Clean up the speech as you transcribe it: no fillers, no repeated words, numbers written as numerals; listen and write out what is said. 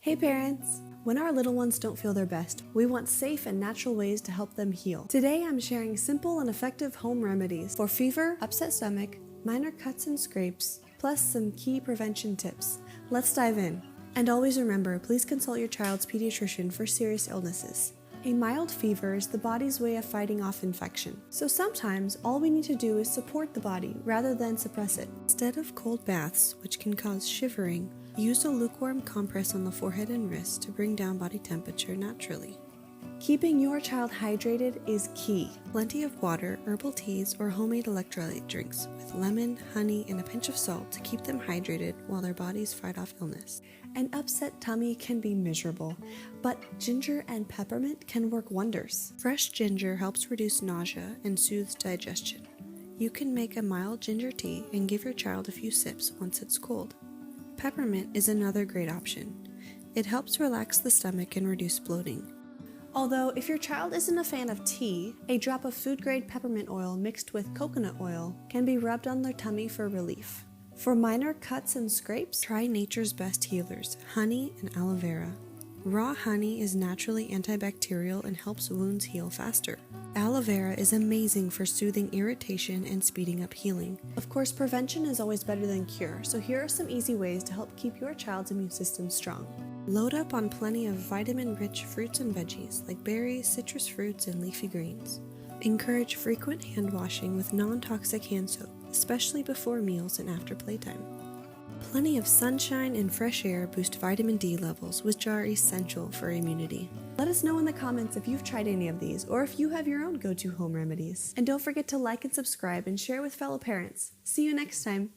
Hey parents! When our little ones don't feel their best, we want safe and natural ways to help them heal. Today I'm sharing simple and effective home remedies for fever, upset stomach, minor cuts and scrapes, plus some key prevention tips. Let's dive in. And always remember, please consult your child's pediatrician for serious illnesses. A mild fever is the body's way of fighting off infection. So sometimes all we need to do is support the body rather than suppress it. Instead of cold baths, which can cause shivering, use a lukewarm compress on the forehead and wrist to bring down body temperature naturally. Keeping your child hydrated is key. Plenty of water, herbal teas, or homemade electrolyte drinks with lemon, honey, and a pinch of salt to keep them hydrated while their bodies fight off illness. An upset tummy can be miserable, but ginger and peppermint can work wonders. Fresh ginger helps reduce nausea and soothes digestion. You can make a mild ginger tea and give your child a few sips once it's cold. Peppermint is another great option. It helps relax the stomach and reduce bloating. Although, if your child isn't a fan of tea, a drop of food-grade peppermint oil mixed with coconut oil can be rubbed on their tummy for relief. For minor cuts and scrapes, try nature's best healers, honey and aloe vera. Raw honey is naturally antibacterial and helps wounds heal faster. Aloe vera is amazing for soothing irritation and speeding up healing. Of course, prevention is always better than cure, so here are some easy ways to help keep your child's immune system strong. Load up on plenty of vitamin-rich fruits and veggies like berries, citrus fruits, and leafy greens. Encourage frequent hand washing with non-toxic hand soap, especially before meals and after playtime. Plenty of sunshine and fresh air boost vitamin D levels, which are essential for immunity. Let us know in the comments if you've tried any of these or if you have your own go-to home remedies. And don't forget to like and subscribe and share with fellow parents. See you next time.